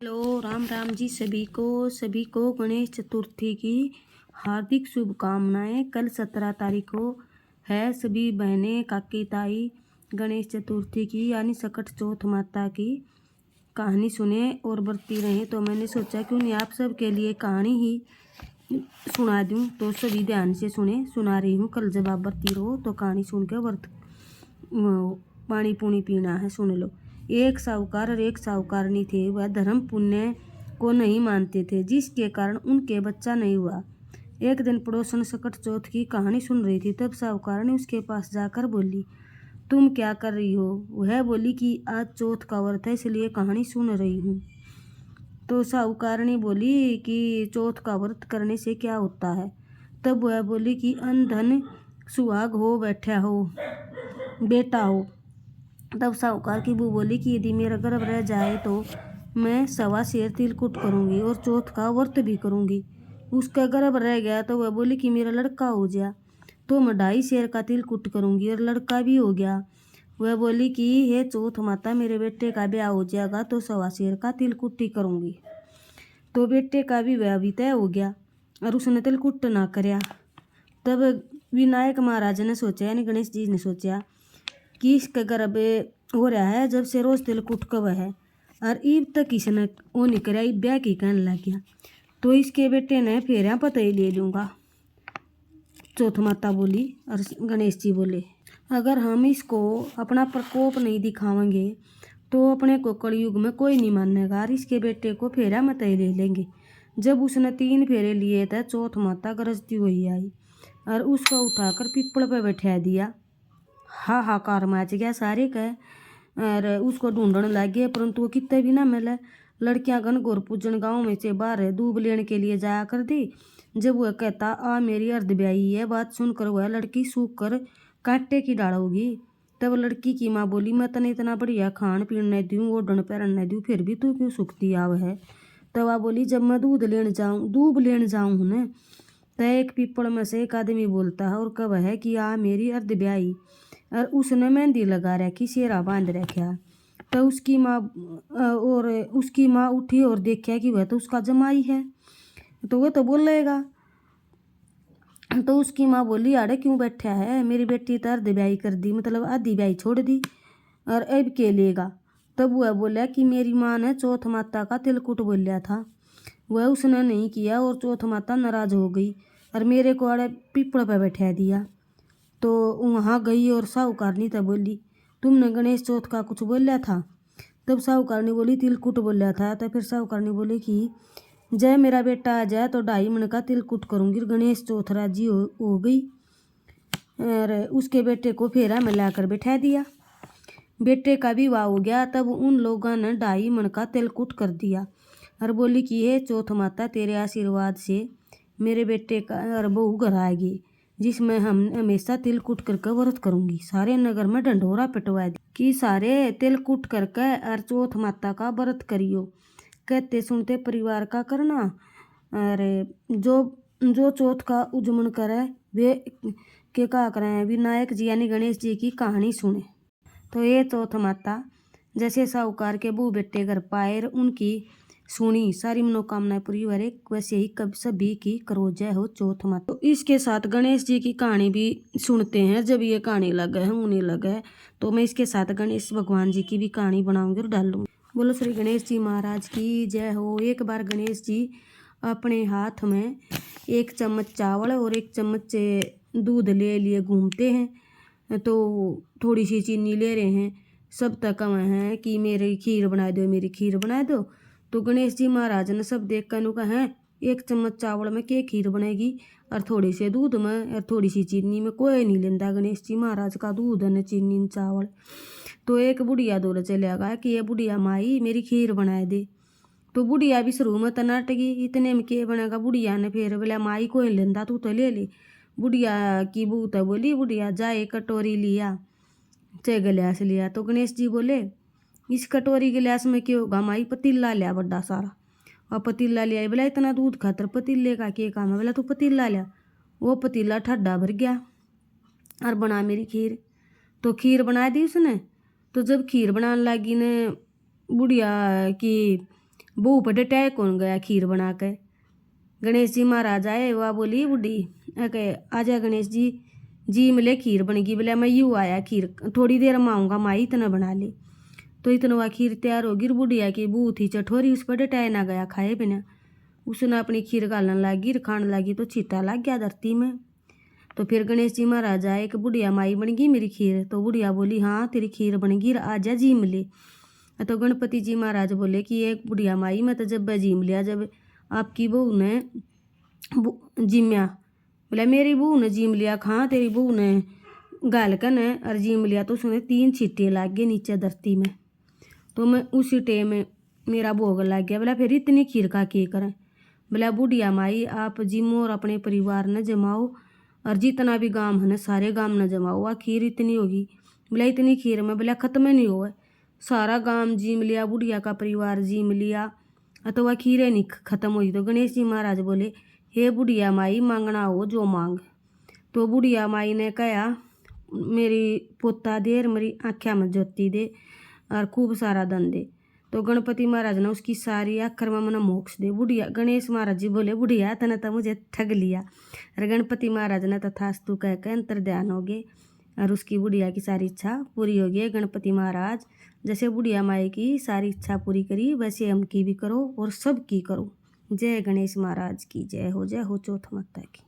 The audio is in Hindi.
हेलो, राम राम जी। सभी को गणेश चतुर्थी की हार्दिक शुभकामनाएं। कल 17 तारीख को है। सभी बहनें, काकी, ताई गणेश चतुर्थी की यानी सकट चौथ माता की कहानी सुने और बरती रहें। तो मैंने सोचा क्यों नहीं आप सब के लिए कहानी ही सुना दूं। तो सभी ध्यान से सुना रही हूँ। कल जब आप बरती रहो तो कहानी सुन के व्रत पानी पूनी पीना है। सुन लो। एक साहूकार और एक साहूकारनी थे। वह धर्म पुण्य को नहीं मानते थे, जिसके कारण उनके बच्चा नहीं हुआ। एक दिन पड़ोसन सकट चौथ की कहानी सुन रही थी। तब साहूकार ने उसके पास जाकर बोली, तुम क्या कर रही हो? वह बोली कि आज चौथ का व्रत है, इसलिए कहानी सुन रही हूँ। तो साहूकारनी बोली कि चौथ का व्रत करने से क्या होता है? तब वह बोली कि अन्न धन सुहाग हो, बैठा हो, बेटा हो। तब साहूकार की बहू बोली कि यदि मेरा गर्भ रह जाए तो मैं 1.25 सेर तिलकुट करूंगी और चौथ का व्रत भी करूंगी। उसका गर्भ रह गया तो वह बोली कि मेरा लड़का हो गया तो मैं 2.5 सेर का तिलकुट करूंगी और लड़का भी हो गया। वह बोली कि हे चौथ माता, मेरे बेटे का ब्याह हो जाएगा तो 1.25 सेर का तिलकुट ही करूंगी। तो बेटे का भी ब्याह भी तय हो गया और उसने तिलकुट ना करया। तब विनायक महाराज ने सोचा, यानी गणेश जी ने सोचा कि इसका गर्भ हो रहा है जब से रोज तिलकुट कब है और ईब तक इसने वो नहीं कराया, ब्याह की कहने लग गया। तो इसके बेटे ने फेरा पता ही ले लूँगा। चौथ माता बोली और गणेश जी बोले, अगर हम इसको अपना प्रकोप नहीं दिखावेंगे तो अपने को कलयुग में कोई नहीं मानेगा और इसके बेटे को फेरा मत ही ले लेंगे। जब उसने 3 फेरे लिए थे, चौथ माता गरजती हुई आई और उसको उठाकर पिपल पे बैठा दिया। हाहाकार मच गया सारे का और उसको ढूंढने लग गए, परंतु वो कितने भी ना मिले। लड़कियां घन घोर पूजन गाँव में से बाहर दूब लेने के लिए जाया कर दी। जब वह कहता आ मेरी अर्ध ब्याही है, बात सुनकर वह लड़की सूख कर कांटे की डाल होगी। तब लड़की की माँ बोली, मैं तने इतना बढ़िया खान पीन न दूँ, ओढ़न पहन न दूँ, फिर भी तू क्यों सूखती आव है? तब वह बोली, जब मैं दूब लेने जाऊँ न तो एक पीपल में से एक आदमी बोलता है और कब है कि आ मेरी अर्ध ब्याही, और उसने मेहंदी लगा रखी, सेरा बांध रखा। तो उसकी माँ उठी और देखा कि वह तो उसका जमाई है, तो वह तो बोलेगा। तो उसकी माँ बोली, आड़े क्यों बैठा है? मेरी बेटी तो अर्ध ब्याही कर दी, मतलब आधी ब्याही छोड़ दी और अब के लेगा? तब वह बोला कि मेरी माँ ने चौथ माता का तिलकुट बोलिया था, वह उसने नहीं किया और चौथ माता नाराज हो गई और मेरे को आड़े पीपल पर बैठा दिया। तो वहाँ गई और साहूकारनी तब बोली, तुमने गणेश चौथ का कुछ बोला था? तब साहूकारनी बोली, तिलकुट बोला था। तो फिर साहूकारनी बोली कि जय मेरा बेटा आ जाए तो 2.5 मन का तिलकुट करूँगी। गणेश चौथ राजी हो गई और उसके बेटे को फेरा में लाकर बैठा दिया। बेटे का विवाह हो गया। तब उन लोगों ने 2.5 मन का तिलकुट कर दिया और बोली कि हे चौथ माता, तेरे आशीर्वाद से मेरे बेटे का और बहू घर आएगी, जिसमें हम हमेशा तिलकुट करके व्रत करूंगी। सारे नगर में ढंढोरा पिटवा दी कि सारे तिलकुट करके और चौथ माता का व्रत करियो। कहते सुनते परिवार का करना और जो जो चौथ का उजमन करे वे के का करें। विनायक जी यानी गणेश जी की कहानी सुने। तो ये चौथ माता जैसे साहूकार के बहू बेटे घर पाए, उनकी सुनी, सारी मनोकामनाएं पूरी हो रही, वैसे ही कब सभी की करो जय हो चौथ माता। तो इसके साथ गणेश जी की कहानी भी सुनते हैं। जब ये कहानी लगे है, उन्हें लगे तो मैं इसके साथ गणेश भगवान जी की भी कहानी बनाऊंगी और डालूंगी। बोलो श्री गणेश जी महाराज की जय हो। एक बार गणेश जी अपने हाथ में 1 चम्मच चावल और 1 चम्मच दूध ले लिए घूमते हैं। तो थोड़ी सी चीनी ले रहे हैं। सब तक हैं कि मेरी खीर बना दो, मेरी खीर बना दो। तो गणेश जी महाराज ने सब देख कर कहा, 1 चम्मच चावल में क्या खीर बनेगी और थोड़ी से दूध में और थोड़ी सी चीनी में? कोई नहीं लेंदा गणेश जी महाराज का दूध न चीनी न चावल। तो एक बुढ़िया दौड़ चले गया कि ये बुढ़िया माई मेरी खीर बना दे। तो बुढ़िया भी शुरू में तनाट गई, इतने में क्या बनेगा? बुढ़िया ने फिर बोला, माई कोई लेंदा, तू तो ले ले। बुढ़िया की बहू तो बोली, बुढ़िया जाए कटोरी लिया, चाहे गिलास लिया। तो गणेश जी बोले, इस कटोरी गिलास में क्या होगा माई? पतीला लिया बड़ा सारा। और पतीला लिया, बोला इतना दूध खातर पतीले का क्या काम है? बोला तू पतीला लिया। वो पतीला ठड्डा भर गया और बना मेरी खीर। तो खीर बना दी उसने। तो जब खीर बनाने लगी ने बुढ़िया की बहू पर डटाए कौन गया खीर बना के। गणेश जी महाराज आए, वह बोली बुढ़ी के आजा गणेश जी मिले खीर बनेगी। बोले मैं यूँ आया खीर थोड़ी देर में आऊँगा माई इतना बना ली। तो इतना वह खीर तैयार होगी। बुढ़िया की बहू थी चठोरी, उस पर डटाए ना गया खाए बिना। उसने अपनी खीर गालन लगी, खाने लगी तो छीटा लग गया धरती में। तो फिर गणेश जी महाराज आए कि बुढ़िया माई बन गई मेरी खीर। तो बुढ़िया बोली हाँ तेरी खीर बन गई, आजा जी मिले। तो गणपति जी महाराज बोले कि ये बुढ़िया माई मैं तो जब जीम लिया जब आपकी बहू ने जिम्या। बोला मेरी बहू ने जीम लिया, खां तेरी बहू ने गाल कर ने और जीम लिया। तो उसने 3 छीटे लाग गए नीचे धरती में। तो मैं उसी टेम में मेरा भोग लग गया। बोला फिर इतनी खीर का क्या करें। बोला बुढ़िया माई आप जिमो और अपने परिवार ने जमाओ और जितना भी गांव है ना सारे गांव न जमाओ। वह खीर इतनी होगी। बोला इतनी खीर में बोला ख़त्म नहीं हुआ, सारा गांव जीम लिया, बुढ़िया का परिवार जीम लिया तो वह खीरें नहीं ख़त्म हुई। तो गणेश जी महाराज बोले हे बुढ़िया माई मांगना हो जो मांग। तो बुढ़िया माई ने कहा मेरी पोता दे और मेरी आँख्या में ज्योति दे और खूब सारा धन दे। तो गणपति महाराज ने उसकी सारी आखिर में मन मोक्ष दे। बुढ़िया गणेश महाराज जी बोले बुढ़िया तने तो मुझे ठग लिया। और गणपति महाराज ने तथास्तु कह के अंतर ध्यान हो गए और उसकी बुढ़िया की सारी इच्छा पूरी हो गई। गणपति महाराज जैसे बुढ़िया माई की सारी इच्छा पूरी करी वैसे हम की भी करो और सब की करो। जय गणेश महाराज की जय हो चौथ माता की।